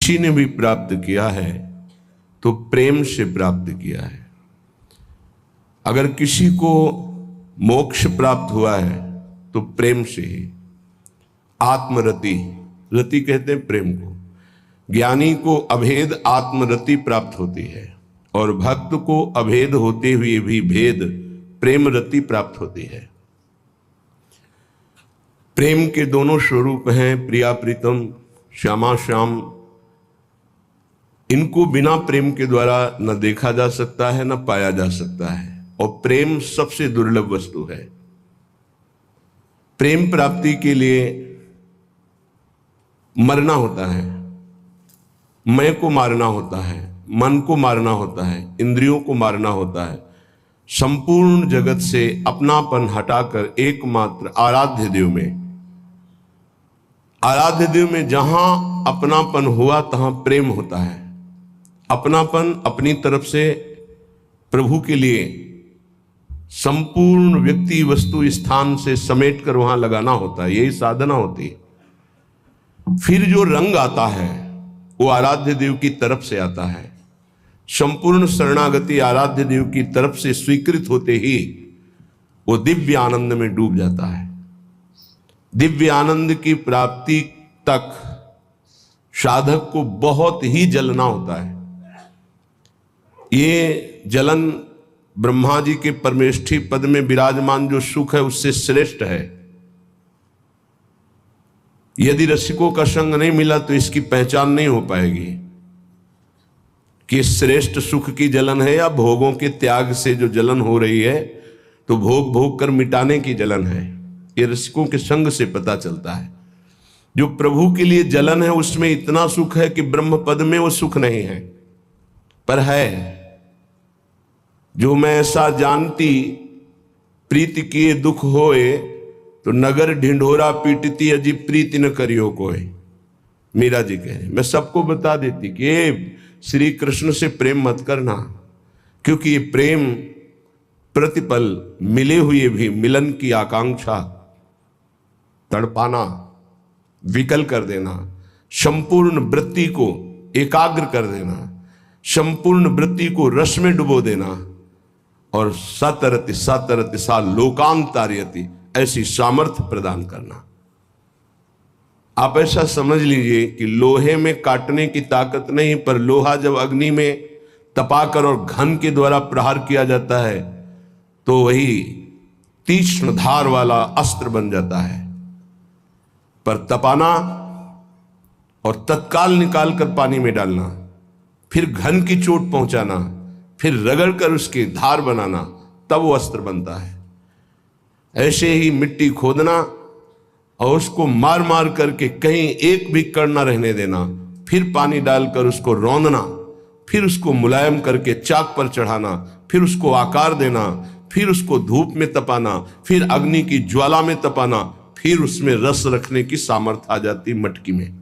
किसी ने भी प्राप्त किया है तो प्रेम से प्राप्त किया है। अगर किसी को मोक्ष प्राप्त हुआ है तो प्रेम से ही। आत्मरति, रति कहते हैं प्रेम को। ज्ञानी को अभेद आत्मरति प्राप्त होती है और भक्त को अभेद होते हुए भी भेद प्रेम रति प्राप्त होती है। प्रेम के दोनों स्वरूप हैं, प्रिया प्रीतम, श्यामा श्याम। इनको बिना प्रेम के द्वारा न देखा जा सकता है न पाया जा सकता है, और प्रेम सबसे दुर्लभ वस्तु है। प्रेम प्राप्ति के लिए मरना होता है, मैं को मारना होता है, मन को मारना होता है, इंद्रियों को मारना होता है, संपूर्ण जगत से अपनापन हटाकर एकमात्र आराध्य देव में जहां अपनापन हुआ तहां प्रेम होता है। अपनापन अपनी तरफ से प्रभु के लिए संपूर्ण व्यक्ति वस्तु स्थान से समेट कर वहां लगाना होता है, यही साधना होती है। फिर जो रंग आता है वो आराध्य देव की तरफ से आता है। संपूर्ण शरणागति आराध्य देव की तरफ से स्वीकृत होते ही वो दिव्य आनंद में डूब जाता है। दिव्य आनंद की प्राप्ति तक साधक को बहुत ही जलना होता है। ये जलन ब्रह्मा जी के परमेष्ठी पद में विराजमान जो सुख है उससे श्रेष्ठ है। यदि रसिकों का संग नहीं मिला तो इसकी पहचान नहीं हो पाएगी कि श्रेष्ठ सुख की जलन है या भोगों के त्याग से जो जलन हो रही है तो भोग भोग कर मिटाने की जलन है। ये रसिकों के संग से पता चलता है। जो प्रभु के लिए जलन है उसमें इतना सुख है कि ब्रह्म पद में वो सुख नहीं है, पर है। जो मैं ऐसा जानती प्रीति किए दुख होए, तो नगर ढिंढोरा पीटती अजी प्रीति न करियो कोई। मीरा जी कहे, मैं सबको बता देती कि ये श्री कृष्ण से प्रेम मत करना, क्योंकि ये प्रेम प्रतिपल मिले हुए भी मिलन की आकांक्षा तड़पाना, विकल कर देना, संपूर्ण वृत्ति को एकाग्र कर देना, संपूर्ण वृत्ति को रस में डुबो देना, और सतरति सतरति सा लोकांतार्यति, ऐसी सामर्थ्य प्रदान करना। आप ऐसा समझ लीजिए कि लोहे में काटने की ताकत नहीं, पर लोहा जब अग्नि में तपाकर और घन के द्वारा प्रहार किया जाता है तो वही तीक्ष्ण धार वाला अस्त्र बन जाता है। पर तपाना और तत्काल निकाल कर पानी में डालना, फिर घन की चोट पहुंचाना, फिर रगड़ कर उसकी धार बनाना, तब वो अस्त्र बनता है। ऐसे ही मिट्टी खोदना और उसको मार मार करके कहीं एक भी कण न रहने देना, फिर पानी डालकर उसको रौंदना, फिर उसको मुलायम करके चाक पर चढ़ाना, फिर उसको आकार देना, फिर उसको धूप में तपाना, फिर अग्नि की ज्वाला में तपाना, फिर उसमें रस रखने की सामर्थ्य आ जाती मटकी में।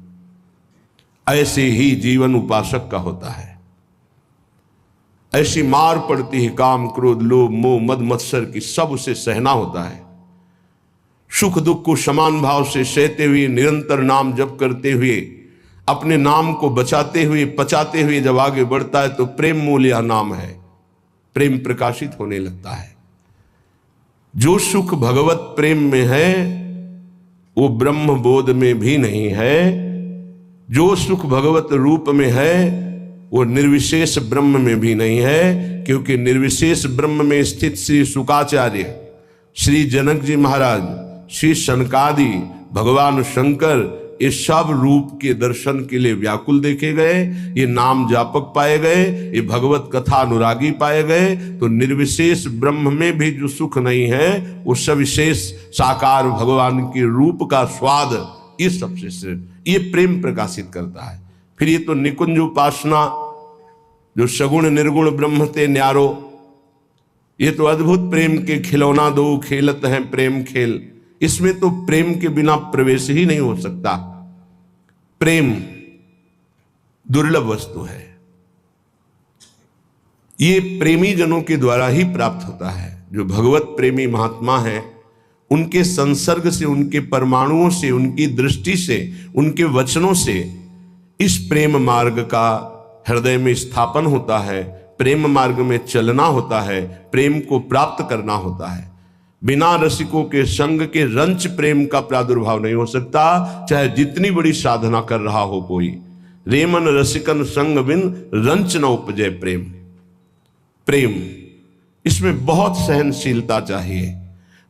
ऐसे ही जीवन उपासक का होता है। ऐसी मार पड़ती है काम क्रोध लोभ मोह मद मत्सर की, सब उसे सहना होता है। सुख दुख को समान भाव से सहते हुए, निरंतर नाम जप करते हुए, अपने नाम को बचाते हुए पचाते हुए जब आगे बढ़ता है तो प्रेम मूल यह नाम है। प्रेम प्रकाशित होने लगता है। जो सुख भगवत प्रेम में है वो ब्रह्म बोध में भी नहीं है। जो सुख भगवत रूप में है वो निर्विशेष ब्रह्म में भी नहीं है, क्योंकि निर्विशेष ब्रह्म में स्थित श्री शुकाचार्य, श्री जनक जी महाराज, श्री सनकादि, भगवान शंकर, ये सब रूप के दर्शन के लिए व्याकुल देखे गए, ये नाम जापक पाए गए, ये भगवत कथा अनुरागी पाए गए। तो निर्विशेष ब्रह्म में भी जो सुख नहीं है वो सविशेष साकार भगवान के रूप का स्वाद, ये सबसे श्रेष्ठ, ये प्रेम प्रकाशित करता है। फिर ये तो निकुंज उपासना जो सगुण निर्गुण ब्रह्म ते न्यारो, ये तो अद्भुत प्रेम के खिलौना दो खेलत हैं प्रेम खेल। इसमें तो प्रेम के बिना प्रवेश ही नहीं हो सकता। प्रेम दुर्लभ वस्तु है। ये प्रेमी जनों के द्वारा ही प्राप्त होता है। जो भगवत प्रेमी महात्मा हैं उनके संसर्ग से, उनके परमाणुओं से, उनकी दृष्टि से, उनके वचनों से इस प्रेम मार्ग का हृदय में स्थापन होता है, प्रेम मार्ग में चलना होता है, प्रेम को प्राप्त करना होता है। बिना रसिकों के संग के रंच प्रेम का प्रादुर्भाव नहीं हो सकता, चाहे जितनी बड़ी साधना कर रहा हो कोई। रेमन रसिकन संग बिन रंच न उपजय प्रेम। प्रेम, इसमें बहुत सहनशीलता चाहिए।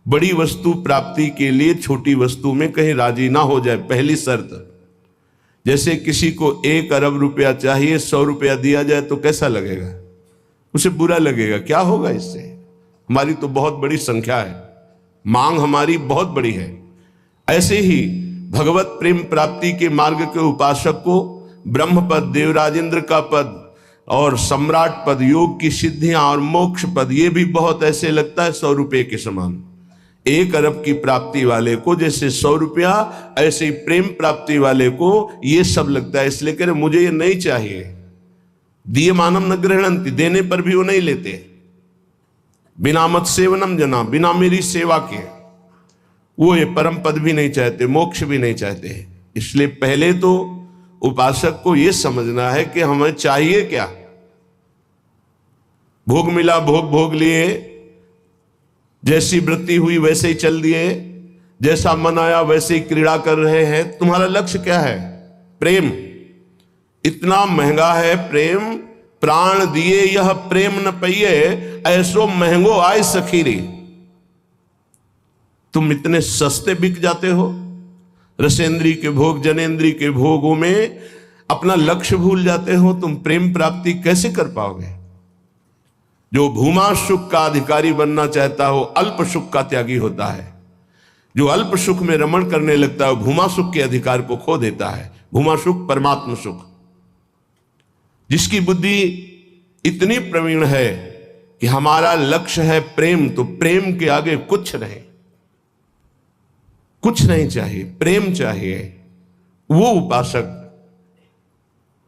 बड़ी वस्तु प्राप्ति के लिए छोटी वस्तु में कहीं राजी ना हो जाए, पहली शर्त। जैसे किसी को 1 अरब रुपया चाहिए, 100 रुपया दिया जाए तो कैसा लगेगा? उसे बुरा लगेगा। क्या होगा इससे? हमारी तो बहुत बड़ी संख्या है, मांग हमारी बहुत बड़ी है। ऐसे ही भगवत प्रेम प्राप्ति के मार्ग के उपासक को ब्रह्म पद, देवराजेंद्र का पद और सम्राट पद, योग की सिद्धियां और मोक्ष पद, ये भी बहुत ऐसे लगता है 100 रुपये के समान। 1 अरब की प्राप्ति वाले को जैसे 100 रुपया, ऐसे ही प्रेम प्राप्ति वाले को ये सब लगता है। इसलिए कह रहे मुझे ये नहीं चाहिए। दिए मानम न ग्रहणंति, देने पर भी वो नहीं लेते। बिना मत सेवनम जना, बिना मेरी सेवा के वो ये परम पद भी नहीं चाहते, मोक्ष भी नहीं चाहते। इसलिए पहले तो उपासक को यह समझना है कि हमें चाहिए क्या। भोग मिला, भोग भोग लिए, जैसी वृत्ति हुई वैसे ही चल दिए, जैसा मन आया वैसे ही क्रीड़ा कर रहे हैं। तुम्हारा लक्ष्य क्या है? प्रेम। इतना महंगा है प्रेम, प्राण दिए यह प्रेम न पइए, ऐसो महंगो आय सखीरी। तुम इतने सस्ते बिक जाते हो। रसेंद्री के भोग, जनेन्द्री के भोगों में अपना लक्ष्य भूल जाते हो। तुम प्रेम प्राप्ति कैसे कर पाओगे? जो भूमा सुख का अधिकारी बनना चाहता हो, अल्प सुख का त्यागी होता है। जो अल्प सुख में रमण करने लगता है, भूमा सुख के अधिकार को खो देता है। भूमा सुख परमात्म सुख। जिसकी बुद्धि इतनी प्रवीण है कि हमारा लक्ष्य है प्रेम, तो प्रेम के आगे कुछ नहीं, कुछ नहीं चाहिए, प्रेम चाहिए। वो उपासक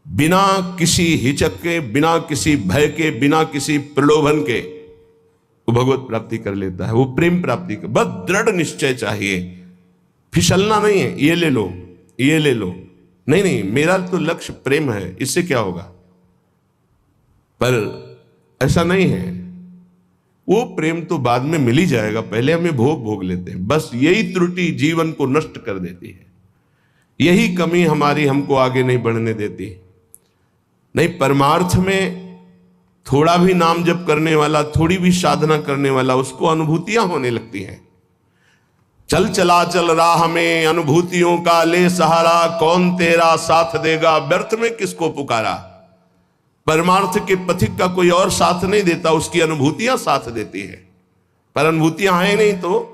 बिना किसी हिचक के, बिना किसी भय के, बिना किसी प्रलोभन के वो भगवत प्राप्ति कर लेता है। वो प्रेम प्राप्ति का बस दृढ़ निश्चय चाहिए। फिसलना नहीं है, ये ले लो, ये ले लो, नहीं नहीं, मेरा तो लक्ष्य प्रेम है, इससे क्या होगा। पर ऐसा नहीं है। वो प्रेम तो बाद में मिल ही जाएगा, पहले हमें भोग भोग लेते हैं। बस यही त्रुटि जीवन को नष्ट कर देती है। यही कमी हमारी हमको आगे नहीं बढ़ने देती। नहीं, परमार्थ में थोड़ा भी नाम जप करने वाला, थोड़ी भी साधना करने वाला, उसको अनुभूतियां होने लगती हैं। चल चला चल राह में अनुभूतियों का ले सहारा, कौन तेरा साथ देगा, व्यर्थ में किसको पुकारा। परमार्थ के पथिक का कोई और साथ नहीं देता, उसकी अनुभूतियां साथ देती है। पर अनुभूतियां हैं नहीं तो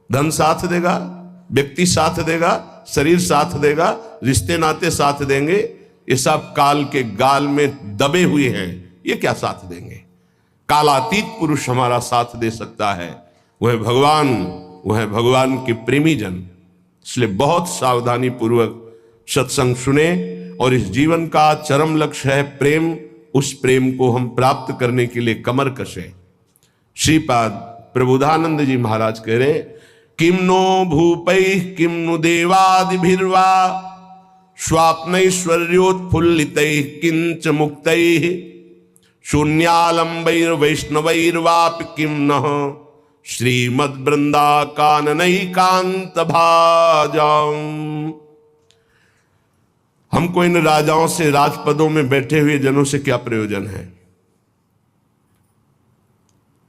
धन साथ देगा, व्यक्ति साथ देगा, शरीर साथ देगा, रिश्ते नाते साथ देंगे। ये सब काल के गाल में दबे हुए हैं, ये क्या साथ देंगे। कालातीत पुरुष हमारा साथ दे सकता है, वह भगवान, वह भगवान के प्रेमी जन। इसलिए बहुत सावधानी पूर्वक सत्संग सुने और इस जीवन का चरम लक्ष्य है प्रेम। उस प्रेम को हम प्राप्त करने के लिए कमर कसे। श्रीपाद प्रबोधानंद जी महाराज कह रहे, किम नो भूपै किम नु देवादिभिर्वा स्वाप्नैश्वर्योत्फुल्लितैः किंच मुक्तैः शून्यालंबैर् वैष्णवैर्वापि किम नः श्रीमद् वृंदा काननैकांत भाजाम्। हमको इन राजाओं से, राजपदों में बैठे हुए जनों से क्या प्रयोजन है?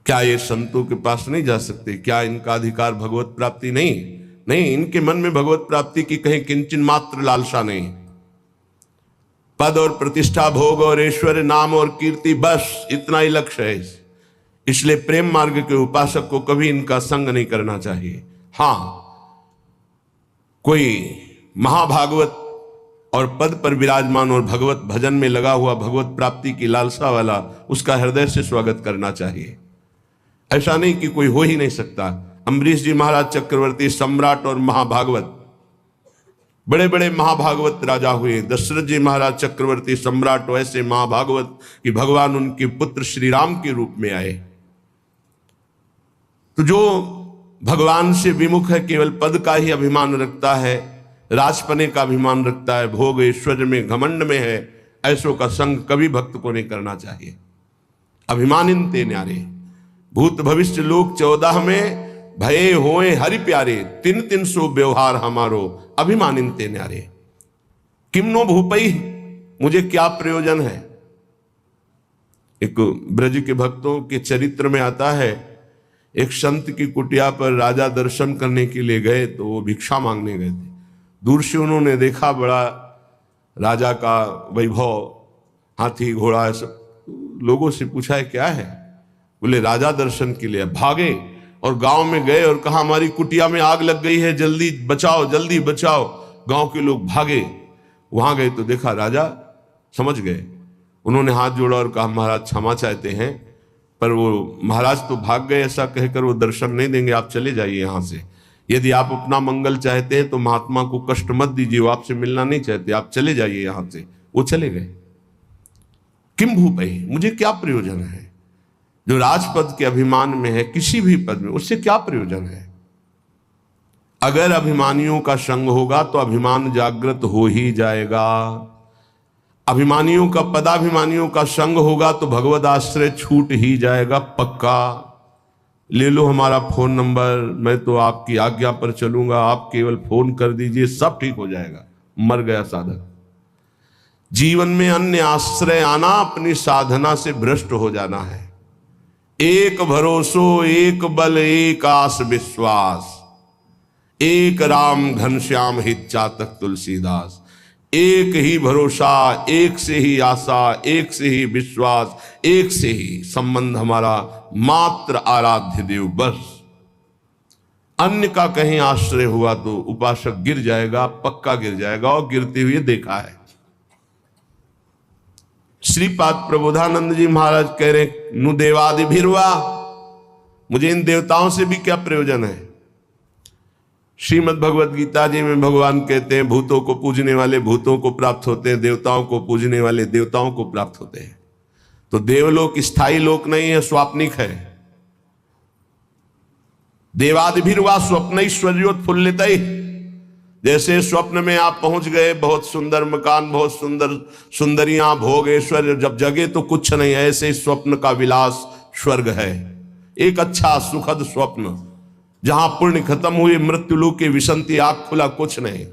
क्या ये संतों के पास नहीं जा सकते? क्या इनका अधिकार भगवत प्राप्ति नहीं? नहीं, इनके मन में भगवत प्राप्ति की कहीं किंचन मात्र लालसा नहीं। पद और प्रतिष्ठा, भोग और ऐश्वर्य, नाम और कीर्ति, बस इतना ही लक्ष्य है। इसलिए प्रेम मार्ग के उपासक को कभी इनका संग नहीं करना चाहिए। हां, कोई महाभागवत और पद पर विराजमान और भगवत भजन में लगा हुआ, भगवत प्राप्ति की लालसा वाला, उसका हृदय से स्वागत करना चाहिए। ऐसा नहीं कि कोई हो ही नहीं सकता। अम्बरीश जी महाराज चक्रवर्ती, सम्राट और महाभागवत, बड़े बड़े महाभागवत राजा हुए। दशरथ जी महाराज चक्रवर्ती, सम्राट, ऐसे महाभागवत कि भगवान उनके पुत्र श्री राम के रूप में आए। तो जो भगवान से विमुख है, केवल पद का ही अभिमान रखता है, राजपने का अभिमान रखता है, भोग ऐश्वर्य में घमंड में है, ऐसों का संग कभी भक्त को नहीं करना चाहिए। अभिमानिन ते न्यारे, भूत भविष्य लोक 14 में भये होए हरि प्यारे, 300 व्यवहार हमारो अभिमानिन ते न्यारे। किमनो भूपई, मुझे क्या प्रयोजन है। एक ब्रज के भक्तों के चरित्र में आता है, एक संत की कुटिया पर राजा दर्शन करने के लिए गए तो वो भिक्षा मांगने गए थे। दूर से उन्होंने देखा बड़ा राजा का वैभव, हाथी घोड़ा सब, लोगों से पूछा है क्या है, बोले राजा दर्शन के लिए। भागे और गांव में गए और कहा हमारी कुटिया में आग लग गई है, जल्दी बचाओ जल्दी बचाओ। गांव के लोग भागे, वहां गए तो देखा राजा समझ गए। उन्होंने हाथ जोड़ा और कहा महाराज क्षमा चाहते हैं, पर वो महाराज तो भाग गए, ऐसा कहकर वो दर्शन नहीं देंगे, आप चले जाइए यहाँ से। यदि आप अपना मंगल चाहते हैं तो महात्मा को कष्ट मत दीजिए, वो आपसे मिलना नहीं चाहते, आप चले जाइए यहाँ से। वो चले गए। किम भूपई, मुझे क्या प्रयोजन है। जो राजपद के अभिमान में है, किसी भी पद में, उससे क्या प्रयोजन है। अगर अभिमानियों का संग होगा तो अभिमान जागृत हो ही जाएगा। अभिमानियों का, पदाभिमानियों का संग होगा तो भगवद आश्रय छूट ही जाएगा पक्का। ले लो हमारा फोन नंबर, मैं तो आपकी आज्ञा पर चलूंगा, आप केवल फोन कर दीजिए, सब ठीक हो जाएगा। मर गया साधक। जीवन में अन्य आश्रय आना अपनी साधना से भ्रष्ट हो जाना है। एक भरोसो, एक बल, एक आस विश्वास, एक राम घनश्याम हित चातक तुलसीदास। एक ही भरोसा, एक से ही आशा, एक से ही विश्वास, एक से ही संबंध हमारा, मात्र आराध्य देव बस। अन्य का कहीं आश्रय हुआ तो उपासक गिर जाएगा, पक्का गिर जाएगा, और गिरते हुए देखा है। श्रीपाद प्रबोधानंद जी महाराज कह रहे, नु देवादि भिरवा, मुझे इन देवताओं से भी क्या प्रयोजन है। श्रीमद् भगवत गीता जी में भगवान कहते हैं, भूतों को पूजने वाले भूतों को प्राप्त होते हैं, देवताओं को पूजने वाले देवताओं को प्राप्त होते हैं। तो देवलोक स्थायी लोक नहीं है, स्वाप्निक है। देवादिभिर्वा स्वप्नैश्वर्योत्फुल्लित। जैसे स्वप्न में आप पहुंच गए, बहुत सुंदर मकान, बहुत सुंदर सुंदरियां, भोग ऐश्वर्य, जब जगे तो कुछ नहीं, ऐसे ही स्वप्न का विलास स्वर्ग है। एक अच्छा सुखद स्वप्न, जहां पुण्य खत्म हुई, मृत्युलोक की विसंति, आग खुला, कुछ नहीं।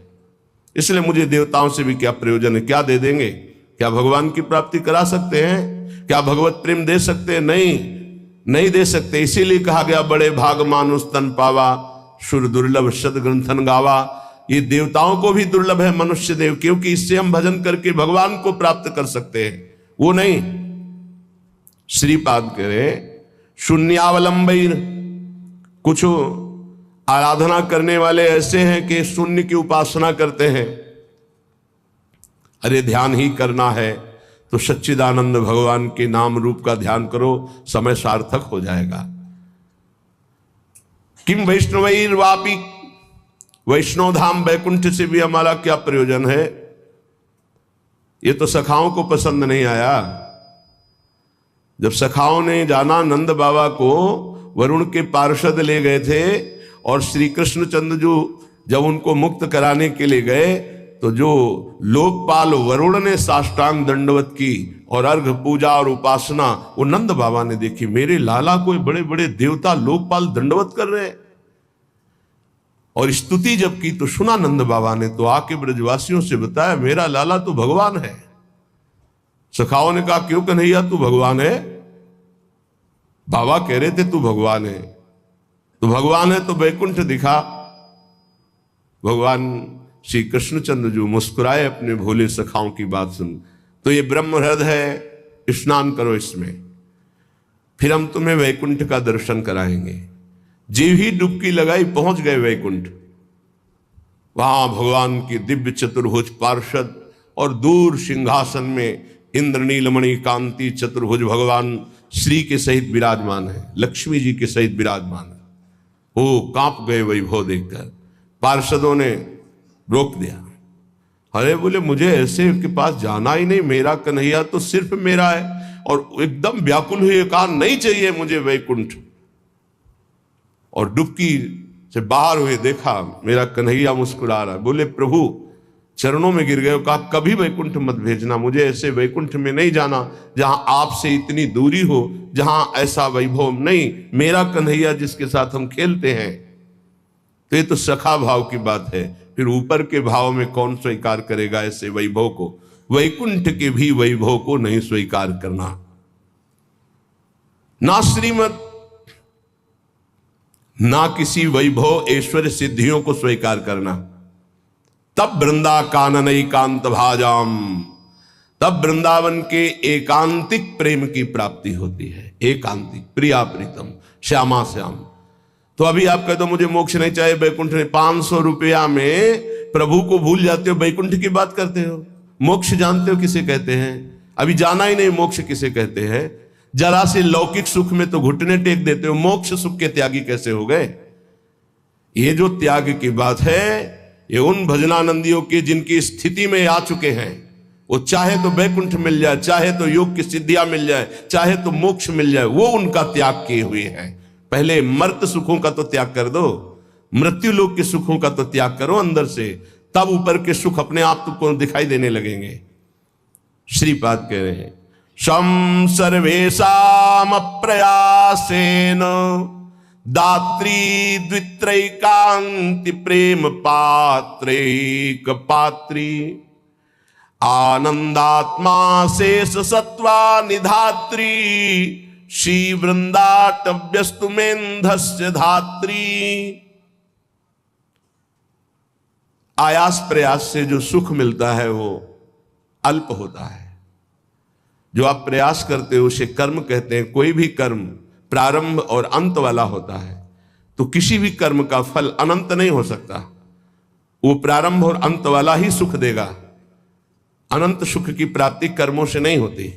इसलिए मुझे देवताओं से भी क्या प्रयोजन है। क्या दे देंगे? क्या भगवान की प्राप्ति करा सकते हैं? क्या भगवत प्रेम दे सकते हैं? नहीं दे सकते। इसीलिए कहा गया, बड़े भाग मानुष तन पावा, सुर दुर्लभ सद ग्रंथन गावा। ये देवताओं को भी दुर्लभ है मनुष्य देव, क्योंकि इससे हम भजन करके भगवान को प्राप्त कर सकते हैं, वो नहीं। श्रीपाद कह रहे, शून्यावलंबीर, कुछ आराधना करने वाले ऐसे हैं कि शून्य की उपासना करते हैं। अरे ध्यान ही करना है तो सच्चिदानंद भगवान के नाम रूप का ध्यान करो, समय सार्थक हो जाएगा। किम वैष्णवैर्वापि, वैष्णव धाम वैकुंठ से भी हमारा क्या प्रयोजन है। ये तो सखाओं को पसंद नहीं आया। जब सखाओं ने जाना, नंद बाबा को वरुण के पार्षद ले गए थे, और श्री कृष्णचंद्र जो जब उनको मुक्त कराने के लिए गए, तो जो लोकपाल वरुण ने साष्टांग दंडवत की और अर्घ पूजा और उपासना, वो नंद बाबा ने देखी। मेरे लाला को बड़े बड़े देवता लोकपाल दंडवत कर रहे हैं। और स्तुति जब की तो सुना नंद बाबा ने, तो आके ब्रजवासियों से बताया, मेरा लाला तो भगवान है। सखाओं ने कहा, क्यों कन्हैया तू भगवान है? बाबा कह रहे थे तू भगवान है। तो भगवान है तो वैकुंठ दिखा। भगवान श्री कृष्णचंद्र जो मुस्कुराए अपने भोले सखाओं की बात सुन, तो ये ब्रह्म हृदय है, स्नान करो इसमें, फिर हम तुम्हें वैकुंठ का दर्शन कराएंगे। जीव ही डुबकी लगाई, पहुंच गए वैकुंठ। वहां भगवान की दिव्य चतुर्भुज पार्षद, और दूर सिंहासन में इंद्र नीलमणि कांति चतुर्भुज भगवान श्री के सहित विराजमान है, लक्ष्मी जी के सहित विराजमान है। वो कांप गए वैभव देखकर। पार्षदों ने रोक दिया। अरे बोले, मुझे ऐसे के पास जाना ही नहीं, मेरा कन्हैया तो सिर्फ मेरा है। और एकदम व्याकुल हुए कहा, नहीं चाहिए मुझे वैकुंठ। और डुबकी से बाहर हुए, देखा मेरा कन्हैया मुस्कुरा रहा है। बोले प्रभु, चरणों में गिर गए, कहा कभी वैकुंठ मत भेजना, मुझे ऐसे वैकुंठ में नहीं जाना जहां आपसे इतनी दूरी हो, जहां ऐसा वैभव नहीं, मेरा कन्हैया जिसके साथ हम खेलते हैं। तो ये तो सखा भाव की बात है, फिर ऊपर के भाव में कौन स्वीकार करेगा ऐसे वैभव को? वैकुंठ के भी वैभव को नहीं स्वीकार करना, ना श्रीमत, ना किसी वैभव ऐश्वर्य सिद्धियों को स्वीकार करना। तब वृंदा कानन एकांत भाजाम, तब वृंदावन के एकांतिक प्रेम की प्राप्ति होती है। एकांतिक, प्रिया प्रीतम, श्यामा श्याम। तो अभी आप कहते हो मुझे मोक्ष नहीं चाहिए, वैकुंठ नहीं, 500 रुपया में प्रभु को भूल जाते हो, वैकुंठ की बात करते हो। मोक्ष जानते हो किसे कहते हैं? अभी जाना ही नहीं मोक्ष किसे कहते हैं। जरा से लौकिक सुख में तो घुटने टेक देते हो, मोक्ष सुख के त्यागी कैसे हो गए? ये जो त्याग की बात है, ये उन भजनानंदियों की जिनकी स्थिति में आ चुके हैं। वो चाहे तो वैकुंठ मिल जाए, चाहे तो योग की सिद्धियां मिल जाए, चाहे तो मोक्ष मिल जाए, वो उनका त्याग किए हुए हैं। पहले मर्त सुखों का तो त्याग कर दो, मृत्यु लोक के सुखों का तो त्याग करो अंदर से, तब ऊपर के सुख अपने आप तुमको दिखाई देने लगेंगे। श्रीपाद कह रहे हैं, शम सर्वेशाम प्रयासेन दात्री द्वित्रैकांति प्रेम पात्रैक पात्री आनंदात्मा शेष सत्वा निधात्री श्री वृंदाटव्यस्तु मेंधस्य धात्री। आयास प्रयास से जो सुख मिलता है वो अल्प होता है। जो आप प्रयास करते हो उसे कर्म कहते हैं। कोई भी कर्म प्रारंभ और अंत वाला होता है, तो किसी भी कर्म का फल अनंत नहीं हो सकता। वो प्रारंभ और अंत वाला ही सुख देगा। अनंत सुख की प्राप्ति कर्मों से नहीं होती,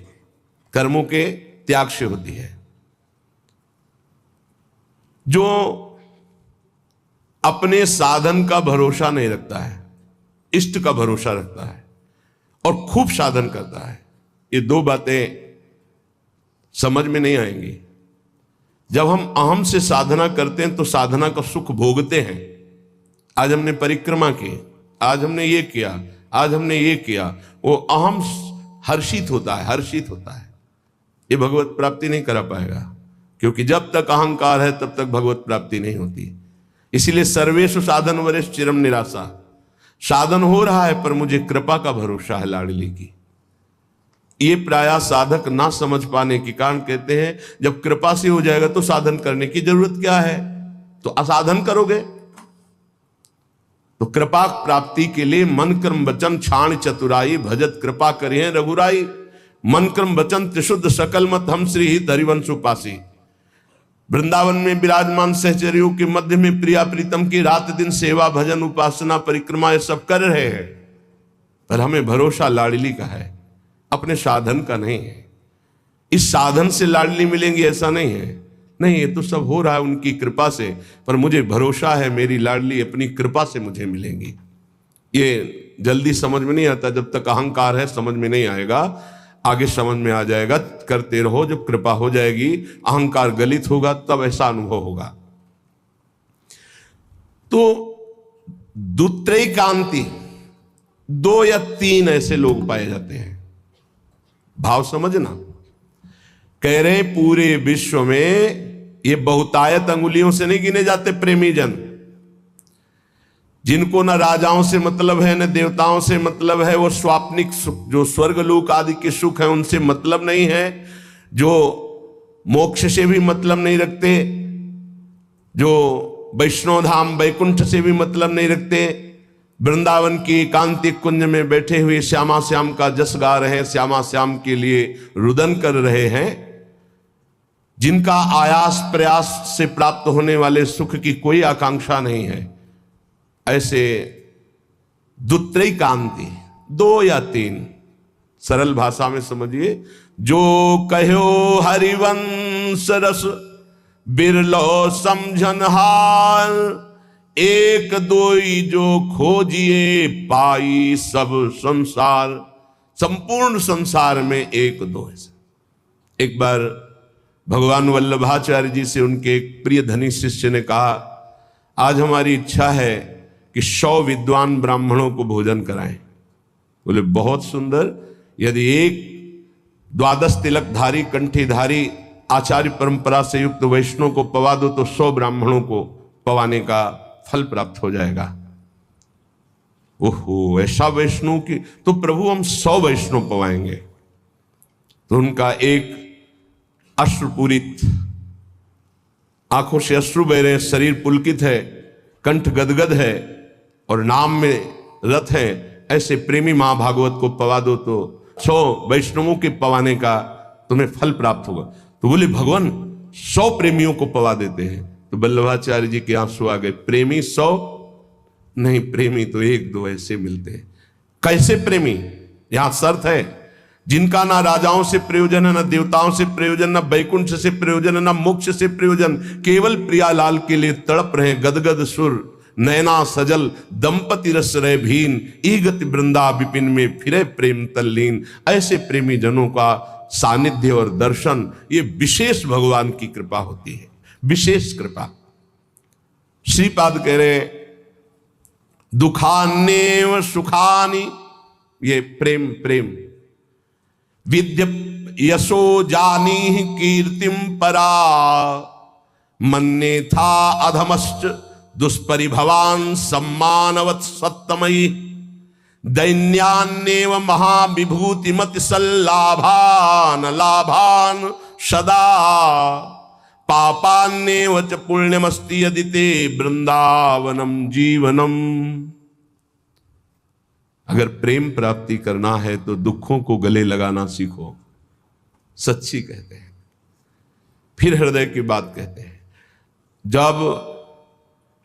कर्मों के त्याग से होती है। जो अपने साधन का भरोसा नहीं रखता है, इष्ट का भरोसा रखता है और खूब साधन करता है, ये दो बातें समझ में नहीं आएंगी। जब हम अहम से साधना करते हैं तो साधना का सुख भोगते हैं। आज हमने परिक्रमा की, आज हमने ये किया, आज हमने ये किया, वो अहम हर्षित होता है, हर्षित होता है। ये भगवत प्राप्ति नहीं करा पाएगा, क्योंकि जब तक अहंकार है तब तक भगवत प्राप्ति नहीं होती। इसीलिए सर्वेषु साधन वरेश चिरम निराशा। साधन हो रहा है पर मुझे कृपा का भरोसा है लाडली की। ये प्रायः साधक ना समझ पाने के कारण कहते हैं जब कृपा से हो जाएगा तो साधन करने की जरूरत क्या है, तो असाधन करोगे। तो कृपा प्राप्ति के लिए मन कर्म वचन छाण चतुराई भजत कृपा करिए रघुराई। मन कर्म वचन त्रिशुद्ध सकल मत हम श्री ही हरिवंश उपासी। वृंदावन में विराजमान सहचरियों के मध्य में प्रिया प्रीतम की रात दिन सेवा भजन उपासना परिक्रमा ये सब कर रहे हैं, पर हमें भरोसा लाडली का है, अपने साधन का नहीं है। इस साधन से लाडली मिलेंगी ऐसा नहीं है, नहीं, ये तो सब हो रहा है उनकी कृपा से, पर मुझे भरोसा है मेरी लाडली अपनी कृपा से मुझे मिलेंगी। ये जल्दी समझ में नहीं आता, जब तक अहंकार है समझ में नहीं आएगा, आगे समझ में आ जाएगा। करते रहो, जब कृपा हो जाएगी, अहंकार गलित होगा, तब ऐसा अनुभव होगा। तो दुत्रैकांति, 2 या 3 ऐसे लोग पाए जाते हैं। भाव समझना, कह रहे पूरे विश्व में ये बहुतायत अंगुलियों से नहीं गिने जाते प्रेमी जन, जिनको न राजाओं से मतलब है न देवताओं से मतलब है। वो स्वाप्निक सुख, जो स्वर्गलोक आदि के सुख है उनसे मतलब नहीं है, जो मोक्ष से भी मतलब नहीं रखते, जो वैष्णव धाम वैकुंठ से भी मतलब नहीं रखते, वृंदावन की एकांतिक कुंज में बैठे हुए श्यामा श्याम का जस गा रहे हैं, श्यामा श्याम के लिए रुदन कर रहे हैं, जिनका आयास प्रयास से प्राप्त होने वाले सुख की कोई आकांक्षा नहीं है, ऐसे दुत्रैकांति, 2 या 3, सरल भाषा में समझिए, जो कहो हरिवंश रस बिरलो समझन हार, एक दोई जो खोजिए पाई सब संसार। संपूर्ण संसार में एक दो है। एक बार भगवान वल्लभाचार्य जी से उनके एक प्रिय धनी शिष्य ने कहा, आज हमारी इच्छा है कि 100 विद्वान ब्राह्मणों को भोजन कराएं। बोले बहुत सुंदर, यदि एक 12 तिलकधारी कंठीधारी आचार्य परंपरा से युक्त वैष्णव को पवा दो तो 100 ब्राह्मणों को पवाने का फल प्राप्त हो जाएगा। ओहो, ऐसा वैष्णव की, तो प्रभु हम 100 वैष्णव पवाएंगे। तो उनका एक अश्रुपूरित, आंखों से अश्रु बह रहे हैं, शरीर पुलकित है, कंठ गदगद है और नाम में रत है, ऐसे प्रेमी महाभागवत को पवा दो तो 100 वैष्णवों के पवाने का तुम्हें फल प्राप्त होगा। तो बोले भगवान 100 प्रेमियों को पवा देते हैं। तो वल्लभाचार्य जी के आंसू आ गए। प्रेमी 100 नहीं, प्रेमी तो 1-2 ऐसे मिलते हैं। कैसे प्रेमी? यहां शर्त है, जिनका ना राजाओं से प्रयोजन है, ना देवताओं से प्रयोजन, ना वैकुंठ से प्रयोजन है, ना मोक्ष से प्रयोजन, केवल प्रियालाल के लिए तड़प रहे गदगद सुर, नैना सजल दंपति रस रहे भीन, ईगति वृंदा विपिन में फिरे प्रेम तल्लीन। ऐसे प्रेमी जनों का सानिध्य और दर्शन, ये विशेष भगवान की कृपा होती है, विशेष कृपा। श्रीपाद कह रहे दुखान्येव सुखानि, ये प्रेम प्रेम। विद्य यशो जानी कीर्तिम परा, मन्ये था अधमश्च दुष्परिभवान सम्मानवत् सत्तमयी, दैन्यान्येव महाविभूतिमति सल्लाभान लाभान सदा, पापान्येव च पुण्यमस्ति यदि ते वृंदावनम जीवनम। अगर प्रेम प्राप्ति करना है तो दुखों को गले लगाना सीखो, सच्ची कहते हैं। फिर हृदय की बात कहते हैं। जब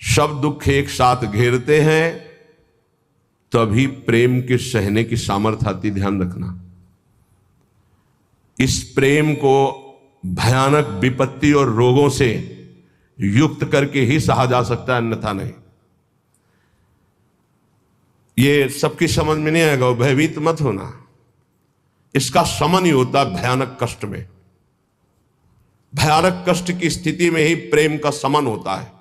सब दुख एक साथ घेरते हैं तभी प्रेम के सहने की सामर्थ्य आती, ध्यान रखना। इस प्रेम को भयानक विपत्ति और रोगों से युक्त करके ही सहा जा सकता है, अन्यथा नहीं। ये सबकी समझ में नहीं आएगा, भयभीत मत होना। इसका समन ही होता भयानक कष्ट में। भयानक कष्ट की स्थिति में ही प्रेम का समन होता है।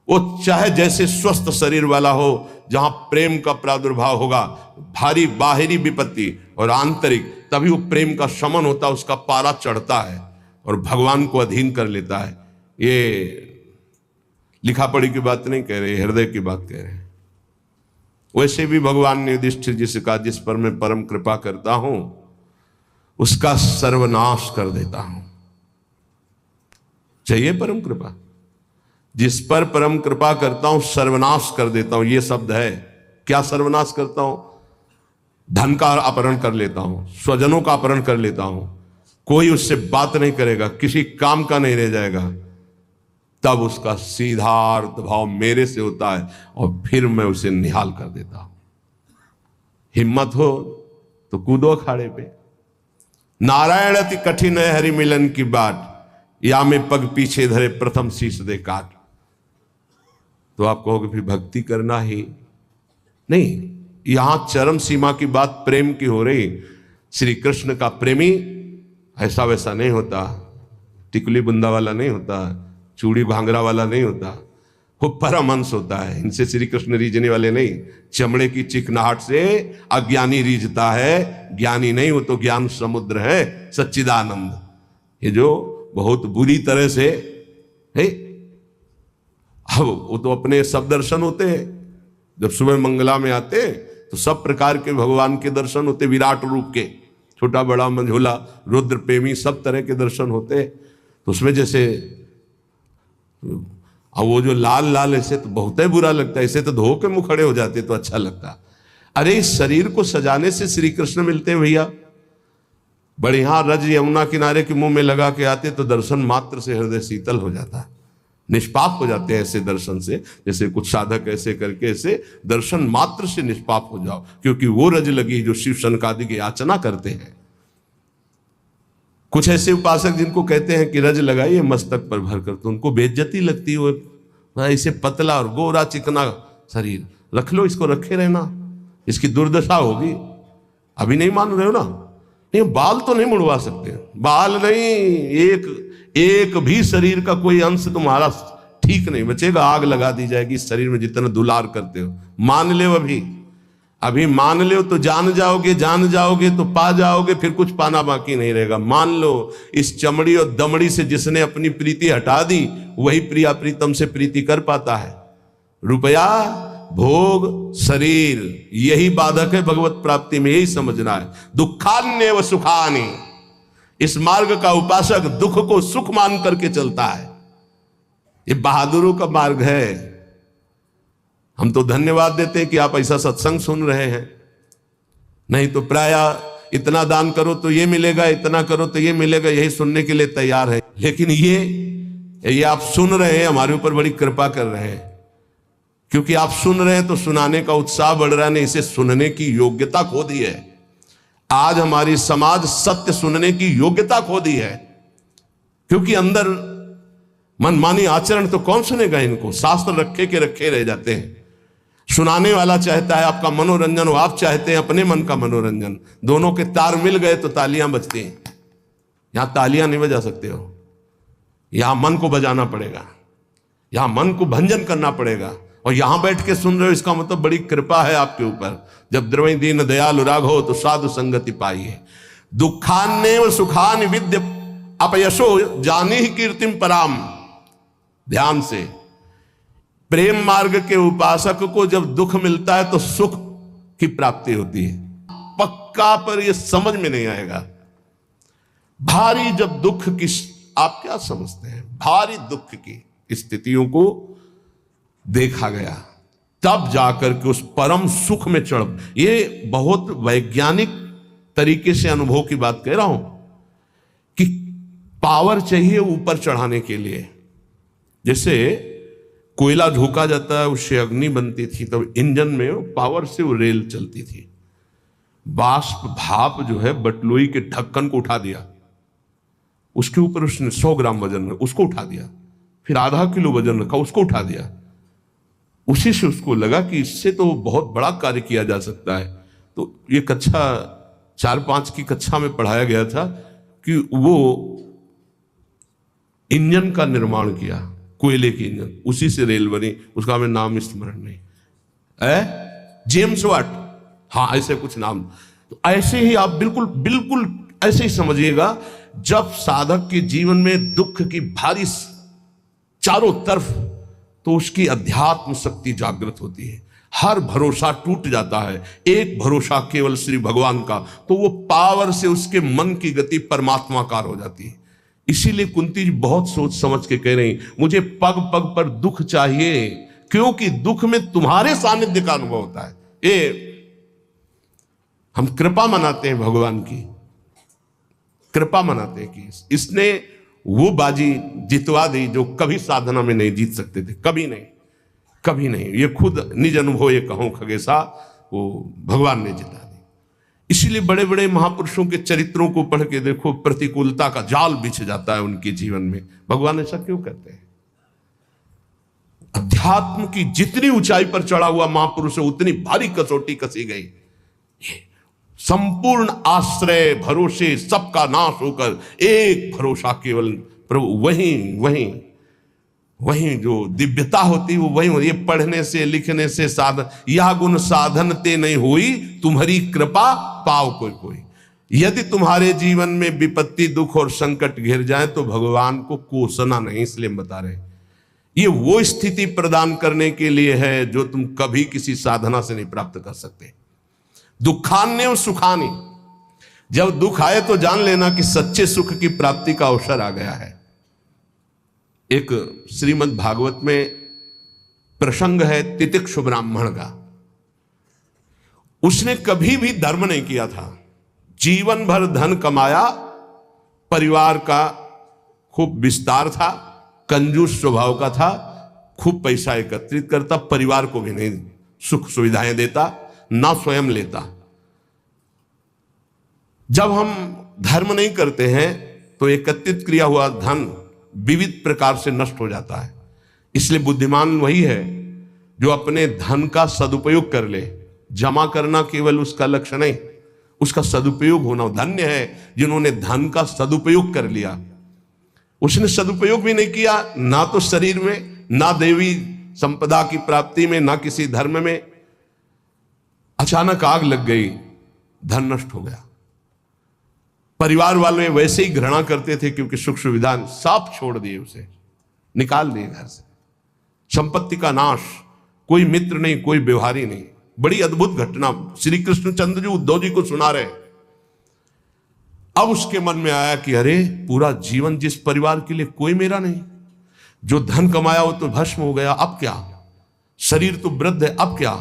वो चाहे जैसे स्वस्थ शरीर वाला हो, जहां प्रेम का प्रादुर्भाव होगा, भारी बाहरी विपत्ति और आंतरिक, तभी वो प्रेम का समन होता है, उसका पारा चढ़ता है और भगवान को अधीन कर लेता है। ये लिखा पढ़ी की बात नहीं कह रहे, हृदय की बात कह रहे हैं। वैसे भी भगवान ने युधिष्ठिर जी से कहा, जिस पर मैं परम कृपा करता हूं उसका सर्वनाश कर देता हूं। चाहिए परम कृपा? जिस पर परम कृपा करता हूं सर्वनाश कर देता हूं, ये शब्द है। क्या सर्वनाश करता हूं? धन का अपहरण कर लेता हूं, स्वजनों का अपहरण कर लेता हूं, कोई उससे बात नहीं करेगा, किसी काम का नहीं रह जाएगा। तब उसका सीधा अर्थ भाव मेरे से होता है और फिर मैं उसे निहाल कर देता हूं। हिम्मत हो तो कूदो अखाड़े पे। नारायण अति कठिन है हरि मिलन की बाट, या में पग पीछे धरे प्रथम शीश दे काट। तो आप कहोगे फिर भक्ति करना ही नहीं। यहां चरम सीमा की बात प्रेम की हो रही। श्री कृष्ण का प्रेमी ऐसा वैसा नहीं होता, टिकुली बुंदा वाला नहीं होता, चूड़ी भांगरा वाला नहीं होता, वो परमहंस होता है। इनसे श्री कृष्ण रीझने वाले नहीं। चमड़े की चिकनाहट से अज्ञानी रीझता है, ज्ञानी नहीं, वो तो ज्ञान समुद्र है, सच्चिदानंद। ये जो बहुत बुरी तरह से है, अब वो तो अपने सब दर्शन होते हैं। जब सुबह मंगला में आते तो सब प्रकार के भगवान के दर्शन होते, विराट रूप के, छोटा बड़ा मंझोला रुद्र प्रेमी सब तरह के दर्शन होते। तो उसमें जैसे अब वो जो लाल लाल ऐसे तो बहुत ही बुरा लगता है, ऐसे तो धो के मुंह खड़े हो जाते तो अच्छा लगता। अरे इस शरीर को सजाने से श्री कृष्ण मिलते हैं भैया। बढ़िया रज यमुना किनारे के मुंह में लगा के आते तो दर्शन मात्र से हृदय शीतल हो जाता, निष्पाप हो जाते हैं ऐसे दर्शन से। जैसे कुछ साधक ऐसे करके ऐसे दर्शन मात्र से निष्पाप हो जाओ, क्योंकि वो रज लगी जो शिव शनकादि की याचना करते हैं। कुछ ऐसे उपासक जिनको कहते हैं कि रज लगाइए मस्तक पर भर कर, तो उनको बेइज्जती लगती है। ऐसे पतला और गोरा चिकना शरीर रख लो, इसको रखे रहना, इसकी दुर्दशा होगी। अभी नहीं मान रहे हो ना? नहीं, बाल तो नहीं मुड़वा सकते, बाल नहीं, एक भी शरीर का कोई अंश तुम्हारा ठीक नहीं बचेगा, आग लगा दी जाएगी शरीर में जितना दुलार करते हो। मान ले अभी मान लो तो जान जाओगे तो पा जाओगे, फिर कुछ पाना बाकी नहीं रहेगा। मान लो इस चमड़ी और दमड़ी से जिसने अपनी प्रीति हटा दी वही प्रिया प्रीतम से प्रीति कर पाता है। रुपया, भोग, शरीर, यही बाधक है भगवत प्राप्ति में, यही समझना है। दुखान्य व सुखानि, इस मार्ग का उपासक दुख को सुख मान करके चलता है। ये बहादुरों का मार्ग है। हम तो धन्यवाद देते हैं कि आप ऐसा सत्संग सुन रहे हैं, नहीं तो प्राय इतना दान करो तो ये मिलेगा, इतना करो तो ये मिलेगा, यही सुनने के लिए तैयार है। लेकिन ये आप सुन रहे हैं, हमारे ऊपर बड़ी कृपा कर रहे हैं, क्योंकि आप सुन रहे हैं तो सुनाने का उत्साह बढ़ रहा है, नहीं इसे सुनने की योग्यता खो दी है। आज हमारी समाज सत्य सुनने की योग्यता खो दी है, क्योंकि अंदर मनमानी आचरण तो कौन सुनेगा इनको। शास्त्र रखे के रखे रह जाते हैं। सुनाने वाला चाहता है आपका मनोरंजन हो, आप चाहते हैं अपने मन का मनोरंजन। दोनों के तार मिल गए तो तालियां बजती हैं। यहां तालियां नहीं बजा सकते हो, यहां मन को बजाना पड़ेगा, यहां मन को भंजन करना पड़ेगा। और यहां बैठ के सुन रहे हो, इसका मतलब बड़ी कृपा है आपके ऊपर। जब द्रवई दीन दयालु राघो तो साधु संगति पाइए। दुखान्य सुखान विद्य अपयशो जानी ही कीर्तिम पराम। ध्यान से, प्रेम मार्ग के उपासक को जब दुख मिलता है तो सुख की प्राप्ति होती है पक्का, पर यह समझ में नहीं आएगा। भारी जब दुख की, आप क्या समझते हैं, भारी दुख की स्थितियों को देखा गया, तब जाकर के उस परम सुख में चढ़। ये बहुत वैज्ञानिक तरीके से अनुभव की बात कह रहा हूं कि पावर चाहिए ऊपर चढ़ाने के लिए। जैसे कोयला झोंका जाता है, उससे अग्नि बनती थी, तब इंजन में पावर से वो रेल चलती थी। बाष्प भाप जो है बटलोई के ढक्कन को उठा दिया, उसके ऊपर उसने 100 ग्राम वजन में उसको उठा दिया, फिर आधा किलो वजन रखा, उसको उठा दिया। उसी से उसको लगा कि इससे तो बहुत बड़ा कार्य किया जा सकता है। तो ये कक्षा 4-5 की कक्षा में पढ़ाया गया था कि वो इंजन का निर्माण किया, कोयले की इंजन, उसी से रेल बनी। उसका हमें नाम स्मरण नहीं है, जेम्स वाट, हाँ ऐसे कुछ नाम। तो ऐसे ही आप बिल्कुल ऐसे ही समझिएगा। जब साधक के जीवन में दुख की भारी चारों तरफ, तो उसकी अध्यात्म शक्ति जागृत होती है, हर भरोसा टूट जाता है। एक भरोसा केवल श्री भगवान का, तो वो पावर से उसके मन की गति परमात्माकार हो जाती है। इसीलिए कुंती जी बहुत सोच समझ के कह रही, मुझे पग पग पर दुख चाहिए, क्योंकि दुख में तुम्हारे सानिध्य का अनुभव होता है। ये हम कृपा मनाते हैं, भगवान की कृपा मनाते हैं कि इसने वो बाजी जितवा दी जो कभी साधना में नहीं जीत सकते थे, कभी नहीं। ये खुद निज अनुभव ये कहूं खगेशा, वो भगवान ने जिता दी। इसीलिए बड़े बड़े महापुरुषों के चरित्रों को पढ़ के देखो, प्रतिकूलता का जाल बिछ जाता है उनके जीवन में। भगवान ऐसा क्यों करते हैं? अध्यात्म की जितनी ऊंचाई पर चढ़ा हुआ महापुरुष है, उतनी भारी कसौटी कसी गई। संपूर्ण आश्रय भरोसे सबका नाश होकर एक भरोसा केवल प्रभु, वहीं जो दिव्यता होती वो वहीं होती। ये पढ़ने से लिखने से साधन, यह गुण साधन ते नहीं हुई, तुम्हारी कृपा पाओ कोई। यदि तुम्हारे जीवन में विपत्ति, दुख और संकट घिर जाए तो भगवान को कोसना नहीं, इसलिए हम बता रहे हैं। ये वो स्थिति प्रदान करने के लिए है जो तुम कभी किसी साधना से नहीं प्राप्त कर सकते। दुखान्य और सुखानी, जब दुख आए तो जान लेना कि सच्चे सुख की प्राप्ति का अवसर आ गया है। एक श्रीमद् भागवत में प्रसंग है तितिक्षु ब्राह्मण का। उसने कभी भी धर्म नहीं किया था, जीवन भर धन कमाया, परिवार का खूब विस्तार था, कंजूस स्वभाव का था, खूब पैसा एकत्रित करता, परिवार को भी नहीं सुख सुविधाएं देता, ना स्वयं लेता। जब हम धर्म नहीं करते हैं तो एकत्रित किया हुआ धन विविध प्रकार से नष्ट हो जाता है। इसलिए बुद्धिमान वही है जो अपने धन का सदुपयोग कर ले। जमा करना केवल उसका लक्ष्य नहीं, उसका सदुपयोग होना। धन्य है जिन्होंने धन का सदुपयोग कर लिया। उसने सदुपयोग भी नहीं किया, ना तो शरीर में ना देवी संपदा की प्राप्ति में, ना किसी धर्म में। अचानक आग लग गई, धन नष्ट हो गया। परिवार वाले वैसे ही घृणा करते थे क्योंकि सुख सुविधा, साफ छोड़ दिए, उसे निकाल दिए घर से। संपत्ति का नाश, कोई मित्र नहीं, कोई व्यवहारी नहीं। बड़ी अद्भुत घटना श्री कृष्णचंद्र जी उद्धव जी को सुना रहे। अब उसके मन में आया कि अरे पूरा जीवन जिस परिवार के लिए कोई मेरा नहीं, जो धन कमाया वो तो भस्म हो गया, अब क्या, शरीर तो वृद्ध है, अब क्या।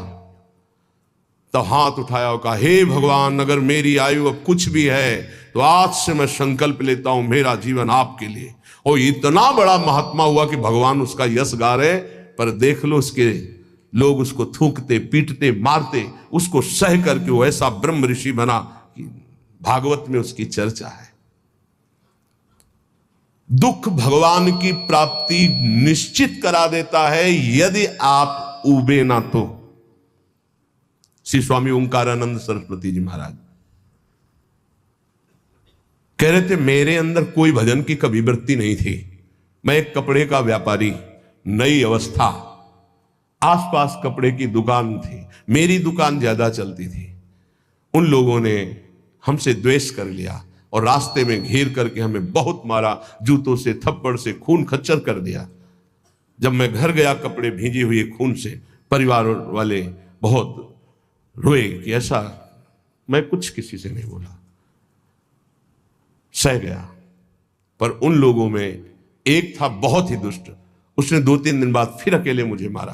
तो हाथ उठाया और कहा, हे भगवान, अगर मेरी आयु अब कुछ भी है तो आज से मैं संकल्प लेता हूं मेरा जीवन आपके लिए। और इतना बड़ा महात्मा हुआ कि भगवान उसका यश गा रहे, पर देख लो उसके लोग उसको थूकते, पीटते, मारते, उसको सह करके वो ऐसा ब्रह्म ऋषि बना कि भागवत में उसकी चर्चा है। दुख भगवान की प्राप्ति निश्चित करा देता है यदि आप उबे ना तो। श्री स्वामी ओंकारानंद सरस्वती जी महाराज कह रहे थे, मेरे अंदर कोई भजन की कभी वृत्ति नहीं थी। मैं एक कपड़े का व्यापारी, नई अवस्था, आसपास कपड़े की दुकान थी, मेरी दुकान ज्यादा चलती थी। उन लोगों ने हमसे द्वेष कर लिया और रास्ते में घेर करके हमें बहुत मारा, जूतों से, थप्पड़ से, खून खच्चर कर दिया। जब मैं घर गया कपड़े भींजे हुए खून से, परिवार वाले बहुत रोए कि ऐसा, मैं कुछ किसी से नहीं बोला, सह गया। पर उन लोगों में एक था बहुत ही दुष्ट, उसने 2-3 दिन बाद फिर अकेले मुझे मारा।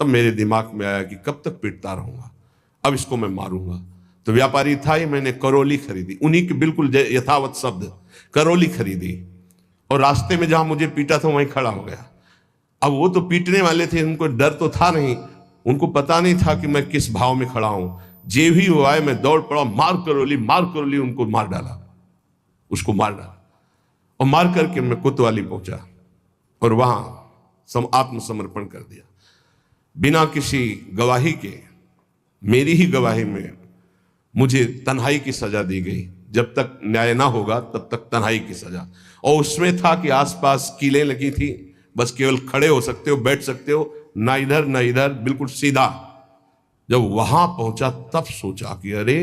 तब मेरे दिमाग में आया कि कब तक पीटता रहूंगा, अब इसको मैं मारूंगा। तो व्यापारी था ही, मैंने करौली खरीदी, उन्हीं के बिल्कुल यथावत शब्द, करौली खरीदी, और रास्ते में जहां मुझे पीटा था वहीं खड़ा हो गया। अब वो तो पीटने वाले थे, उनको डर तो था नहीं, उनको पता नहीं था कि मैं किस भाव में खड़ा हूं। जे भी हुआ है मैं दौड़ पड़ा, मार करौली, उनको मार डाला, उसको मार डाला। और मार करके मैं कोतवाली पहुंचा और वहां आत्मसमर्पण कर दिया, बिना किसी गवाही के। मेरी ही गवाही में मुझे तन्हाई की सजा दी गई, जब तक न्याय ना होगा तब तक तन्हाई की सजा। और उसमें था कि आसपास कीलें लगी थी, बस केवल खड़े हो सकते हो, बैठ सकते हो, ना इधर ना इधर, बिल्कुल सीधा। जब वहां पहुंचा तब सोचा कि अरे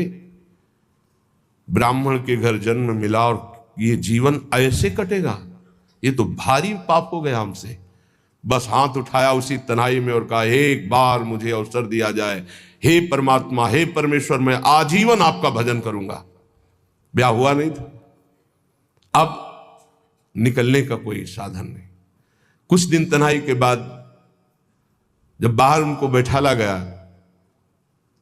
ब्राह्मण के घर जन्म मिला और ये जीवन ऐसे कटेगा, ये तो भारी पाप हो गया हमसे। बस हाथ उठाया उसी तन्हाई में और कहा, एक बार मुझे अवसर दिया जाए, हे परमात्मा, हे परमेश्वर, मैं आजीवन आपका भजन करूंगा। ब्याह हुआ नहीं था, अब निकलने का कोई साधन नहीं। कुछ दिन तन्हाई के बाद जब बाहर उनको बैठाला गया,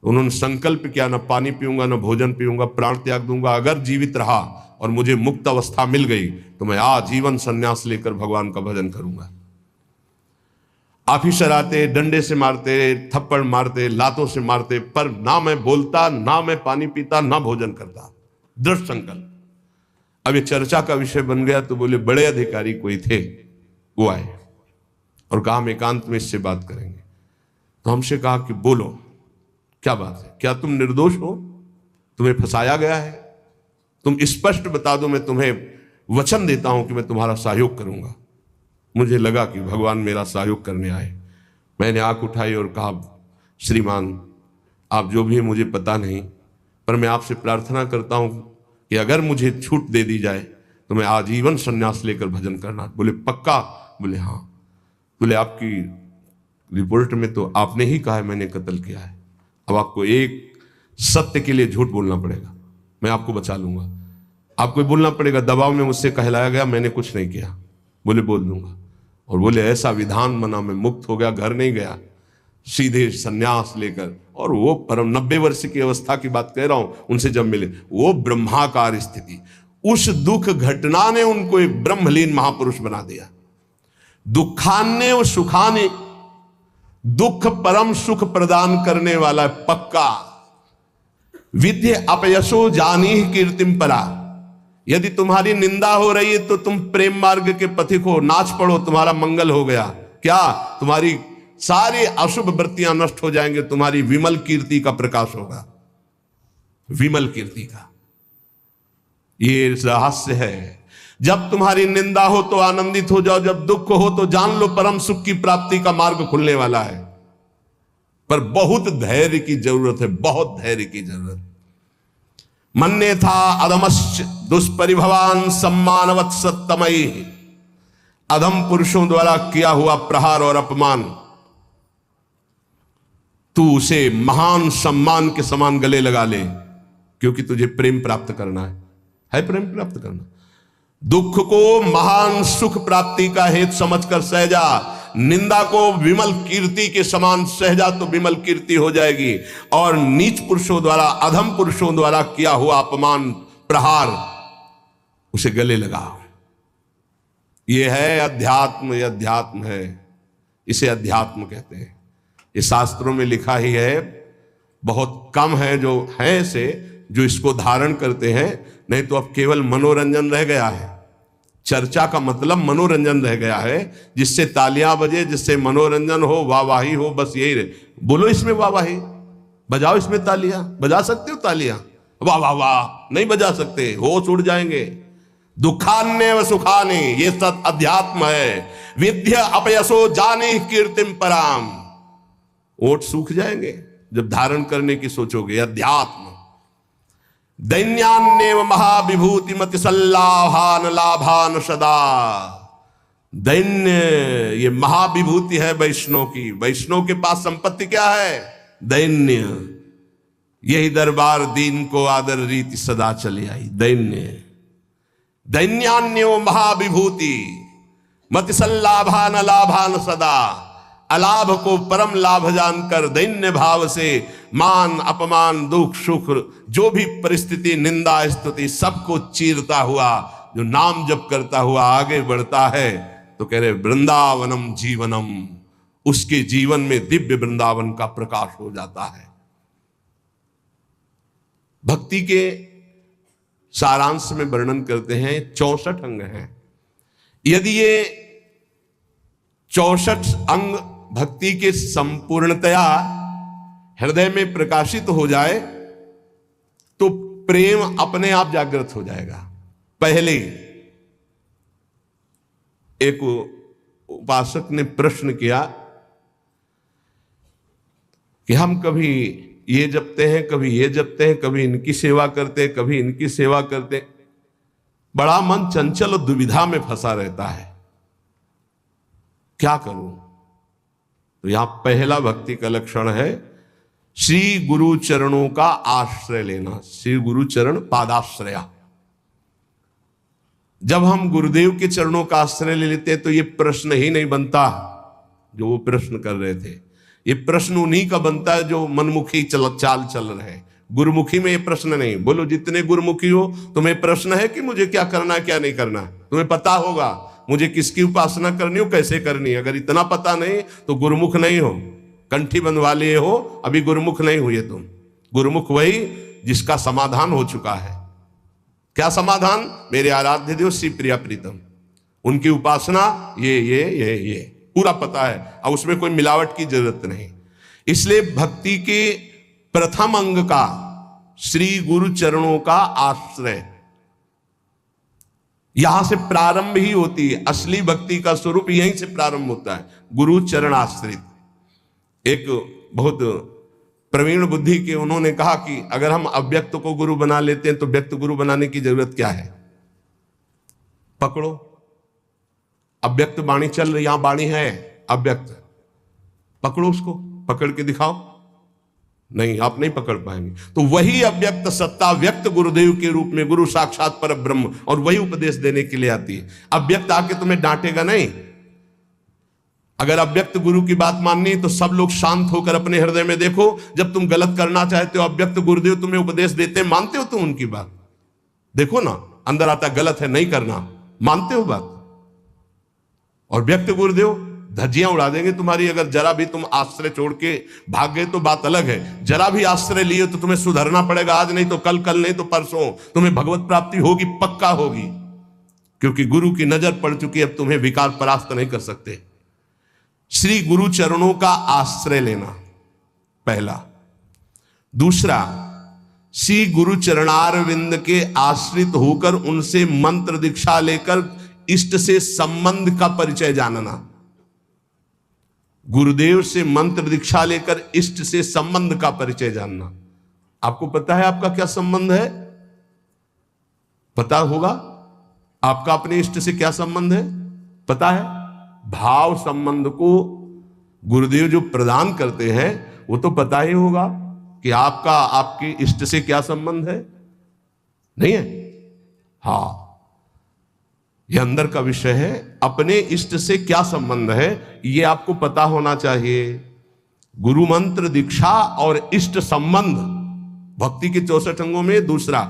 उन्होंने संकल्प किया, न पानी पीऊंगा, न भोजन पीऊंगा, प्राण त्याग दूंगा। अगर जीवित रहा और मुझे मुक्त अवस्था मिल गई तो मैं आजीवन संन्यास लेकर भगवान का भजन करूंगा। ऑफिसर आते, डंडे से मारते, थप्पड़ मारते, लातों से मारते, पर ना मैं बोलता, ना मैं पानी पीता, ना भोजन करता। दृढ़ संकल्प। अब ये चर्चा का विषय बन गया तो बोले बड़े अधिकारी कोई थे, वो आए और कहा हम एकांत में इससे बात करेंगे। तो हमसे कहा कि बोलो, क्या बात है, क्या तुम निर्दोष हो, तुम्हें फंसाया गया है, तुम स्पष्ट बता दो, मैं तुम्हें वचन देता हूं कि मैं तुम्हारा सहयोग करूंगा। मुझे लगा कि भगवान मेरा सहयोग करने आए। मैंने आंख उठाई और कहा, श्रीमान आप जो भी है मुझे पता नहीं, पर मैं आपसे प्रार्थना करता हूं कि अगर मुझे छूट दे दी जाए तो मैं आजीवन संन्यास लेकर भजन करना। बोले पक्का? बोले हाँ। बोले आपकी रिपोर्ट में तो आपने ही कहा है मैंने कत्ल किया है, अब आपको एक सत्य के लिए झूठ बोलना पड़ेगा, मैं आपको बचा लूंगा। आपको बोलना पड़ेगा दबाव में मुझसे कहलाया गया, मैंने कुछ नहीं किया। बोले बोल दूंगा। और बोले ऐसा विधान बना, मैं मुक्त हो गया, घर नहीं गया, सीधे सन्यास लेकर। और वो परम 90 वर्ष की अवस्था की बात कह रहा हूं, उनसे जब मिले, वो ब्रह्माकार स्थिति, उस दुख घटना ने उनको एक ब्रह्मलीन महापुरुष बना दिया। दुखान्य व सुखाने, दुख परम सुख प्रदान करने वाला पक्का। विद्य अपयशो जानी कीर्तिम परा। यदि तुम्हारी निंदा हो रही है तो तुम प्रेम मार्ग के पथिक हो, नाच पड़ो, तुम्हारा मंगल हो गया। क्या? तुम्हारी सारी अशुभ वृत्तियां नष्ट हो जाएंगे, तुम्हारी विमल कीर्ति का प्रकाश होगा, विमल कीर्ति का। ये रहस्य है। जब तुम्हारी निंदा हो तो आनंदित हो जाओ, जब दुख हो तो जान लो परम सुख की प्राप्ति का मार्ग खुलने वाला है। पर बहुत धैर्य की जरूरत है, बहुत धैर्य की जरूरत। मन्ने था अधमश्च दुष्परिभवान सम्मानवत् सत्तमयी। अधम पुरुषों द्वारा किया हुआ प्रहार और अपमान, तू उसे महान सम्मान के समान गले लगा ले, क्योंकि तुझे प्रेम प्राप्त करना है प्रेम प्राप्त करना। दुख को महान सुख प्राप्ति का हेतु समझकर सहजा, निंदा को विमल कीर्ति के समान सहजा तो विमल कीर्ति हो जाएगी। और नीच पुरुषों द्वारा, अधम पुरुषों द्वारा किया हुआ अपमान प्रहार, उसे गले लगाओ। ये है अध्यात्म, ये अध्यात्म है, इसे अध्यात्म कहते हैं। ये शास्त्रों में लिखा ही है, बहुत कम है जो है से जो इसको धारण करते हैं, नहीं तो अब केवल मनोरंजन रह गया है। चर्चा का मतलब मनोरंजन रह गया है, जिससे तालियां बजे, जिससे मनोरंजन हो, वाहवाही हो, बस यही रहे। बोलो इसमें वाहवाही, बजाओ इसमें तालियां, बजा सकते हो तालियां? वाह वाह वाह नहीं बजा सकते, होश उड़ जाएंगे। दुखान्य व सुखाने, ये सब अध्यात्म है। विद्या अपयसो जाने कीर्तिम पराम, ओठ सूख जाएंगे जब धारण करने की सोचोगे। अध्यात्म। दैन्यान्यव महाविभूति मति सल्लाभान लाभान सदा। दैन्य ये महाविभूति है वैष्णव की। वैष्णव के पास संपत्ति क्या है? दैन्य। यही दरबार दीन को आदर रीति सदा चली आई। दैन्य। दैन्यान्यो महाविभूति मति सल्लाभान लाभान सदा। अलाभ को परम लाभ जानकर दैन्य भाव से मान अपमान दुख सुख जो भी परिस्थिति निंदा स्तुति सबको चीरता हुआ जो नाम जप करता हुआ आगे बढ़ता है, तो कह रहे वृंदावनम जीवनम, उसके जीवन में दिव्य वृंदावन का प्रकाश हो जाता है। भक्ति के सारांश में वर्णन करते हैं 64 अंग हैं। यदि ये 64 अंग भक्ति के संपूर्णतया हृदय में प्रकाशित हो जाए तो प्रेम अपने आप जागृत हो जाएगा। पहले एक उपासक ने प्रश्न किया कि हम कभी ये जपते हैं, कभी ये जपते हैं, कभी इनकी सेवा करते हैं, कभी इनकी सेवा करते हैं, बड़ा मन चंचल और दुविधा में फंसा रहता है, क्या करूं? तो यहां पहला भक्ति का लक्षण है श्री गुरु चरणों का आश्रय लेना। श्री गुरु चरण पादाश्रया। जब हम गुरुदेव के चरणों का आश्रय ले लेते हैं तो ये प्रश्न ही नहीं बनता जो वो प्रश्न कर रहे थे। ये प्रश्न उन्हीं का बनता है जो मनमुखी चाल चल रहे हैं। गुरुमुखी में ये प्रश्न नहीं। बोलो जितने गुरुमुखी हो, तुम्हें प्रश्न है कि मुझे क्या करना है क्या नहीं करना। तुम्हें पता होगा मुझे किसकी उपासना करनी हो, कैसे करनी है। अगर इतना पता नहीं तो गुरुमुख नहीं हो, कंठी बंधवा लिए हो, अभी गुरुमुख नहीं हुए तुम। गुरुमुख वही जिसका समाधान हो चुका है। क्या समाधान? मेरे आराध्य देव श्री प्रिया प्रीतम, उनकी उपासना ये पूरा पता है, अब उसमें कोई मिलावट की जरूरत नहीं। इसलिए भक्ति के प्रथम अंग का श्री गुरु चरणों का आश्रय, यहां से प्रारंभ ही होती है। असली भक्ति का स्वरूप यहीं से प्रारंभ होता है, गुरु चरण आश्रित। एक बहुत प्रवीण बुद्धि के उन्होंने कहा कि अगर हम अव्यक्त को गुरु बना लेते हैं तो व्यक्त गुरु बनाने की जरूरत क्या है? पकड़ो, अव्यक्त वाणी चल रही, यहां वाणी है अव्यक्त, पकड़ो उसको, पकड़ के दिखाओ। नहीं, आप नहीं पकड़ पाएंगे। तो वही अव्यक्त सत्ता व्यक्त गुरुदेव के रूप में, गुरु साक्षात पर ब्रह्म, और वही उपदेश देने के लिए आती है। अव्यक्त आके तुम्हें डांटेगा नहीं। अगर अव्यक्त गुरु की बात माननी तो सब लोग शांत होकर अपने हृदय में देखो। जब तुम गलत करना चाहते हो, अव्यक्त गुरुदेव तुम्हें उपदेश देते हैं, मानते हो तुम उनकी बात? देखो ना, अंदर आता गलत है, नहीं करना, मानते हो बात? और व्यक्त गुरुदेव धज्जियां उड़ा देंगे तुम्हारी। अगर जरा भी तुम आश्रय छोड़ के भाग गए तो बात अलग है। जरा भी आश्रय लिए तो तुम्हें सुधरना पड़ेगा, आज नहीं तो कल, कल नहीं तो परसों तुम्हें भगवत प्राप्ति होगी, पक्का होगी, क्योंकि गुरु की नजर पड़ चुकी है। अब तुम्हें विकार परास्त नहीं कर सकते। श्री गुरु चरणों का आश्रय लेना पहला। दूसरा, श्री गुरु चरणारविंद के आश्रित होकर उनसे मंत्र दीक्षा लेकर इष्ट से संबंध का परिचय जानना। गुरुदेव से मंत्र दीक्षा लेकर इष्ट से संबंध का परिचय जानना। आपको पता है आपका क्या संबंध है? पता होगा आपका अपने इष्ट से क्या संबंध है? पता है? भाव संबंध को गुरुदेव जो प्रदान करते हैं वो तो पता ही होगा कि आपका आपके इष्ट से क्या संबंध है, नहीं है? हाँ, यह अंदर का विषय है। अपने इष्ट से क्या संबंध है ये आपको पता होना चाहिए। गुरु मंत्र दीक्षा और इष्ट संबंध भक्ति के 64 अंगों में दूसरा,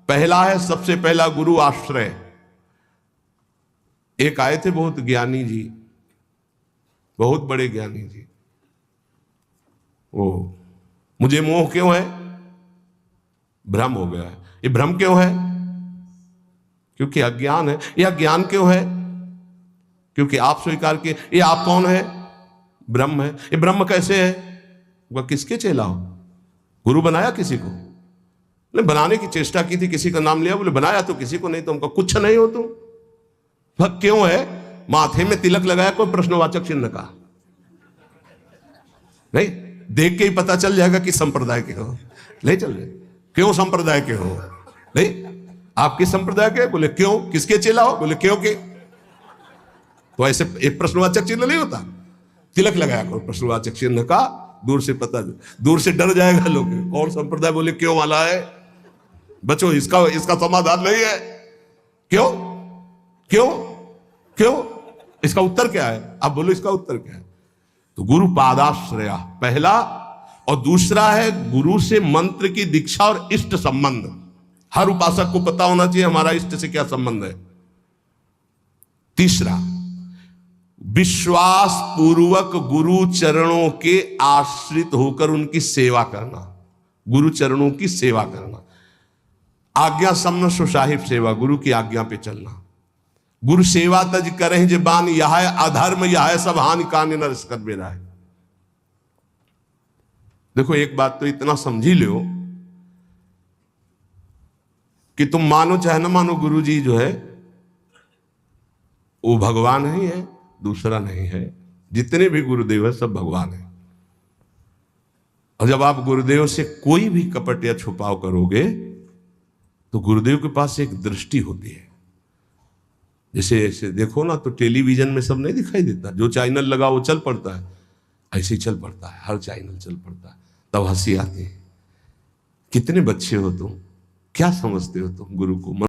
पहला है सबसे पहला गुरु आश्रय। एक आए थे बहुत ज्ञानी जी, बहुत बड़े ज्ञानी जी। ओ मुझे मोह क्यों है? भ्रम हो गया है। ये भ्रम क्यों है? क्योंकि अज्ञान है। यह अज्ञान क्यों है? क्योंकि आप स्वीकार किए। ये आप कौन है? ब्रह्म है। ये ब्रह्म कैसे है? वह किसके चेला हो? गुरु बनाया किसी को? बोले बनाने की चेष्टा की थी, किसी का नाम लिया, बोले बनाया तो किसी को नहीं, तुमको कुछ नहीं हो तुम। वह क्यों है? माथे में तिलक लगाया, कोई प्रश्नवाचक चिन्ह का नहीं, देख के ही पता चल जाएगा कि संप्रदाय के हो। नहीं चल रहे क्यों संप्रदाय के हो? नहीं, आप किस संप्रदाय के? बोले क्यों? किसके चेला हो? बोले क्यों के? तो ऐसे एक प्रश्नवाचक चिन्ह नहीं होता, तिलक लगाया करो प्रश्नवाचक चिन्ह का, दूर से पता, दूर से डर जाएगा लोग कौन संप्रदाय बोले क्यों वाला है। बच्चों इसका समाधान नहीं है। क्यों क्यों क्यों? इसका उत्तर क्या है? आप बोलो इसका उत्तर क्या है? तो गुरु पादाश्रया पहला, और दूसरा है गुरु से मंत्र की दीक्षा और इष्ट संबंध। हर उपासक को पता होना चाहिए हमारा इष्ट से क्या संबंध है। तीसरा, विश्वास पूर्वक गुरु चरणों के आश्रित होकर उनकी सेवा करना। गुरु चरणों की सेवा करना, आज्ञा समन सुसाहिब सेवा, गुरु की आज्ञा पे चलना। गुरु सेवा तज करें जे बान, यह है अधर्म, यह है सब हानि कान न कर बेरा है। देखो एक बात तो इतना समझ ही लो कि तुम मानो चाहे ना मानो, गुरु जी जो है वो भगवान ही है, दूसरा नहीं है। जितने भी गुरुदेव है सब भगवान है। और जब आप गुरुदेव से कोई भी कपट या छुपाव करोगे तो गुरुदेव के पास एक दृष्टि होती है। जैसे ऐसे देखो ना तो टेलीविजन में सब नहीं दिखाई देता, जो चैनल लगा वो चल पड़ता है, ऐसे ही चल पड़ता है, हर चैनल चल पड़ता है। तब हंसी आती है। कितने बच्चे हो तुम, क्या समझते हो तुम गुरु को?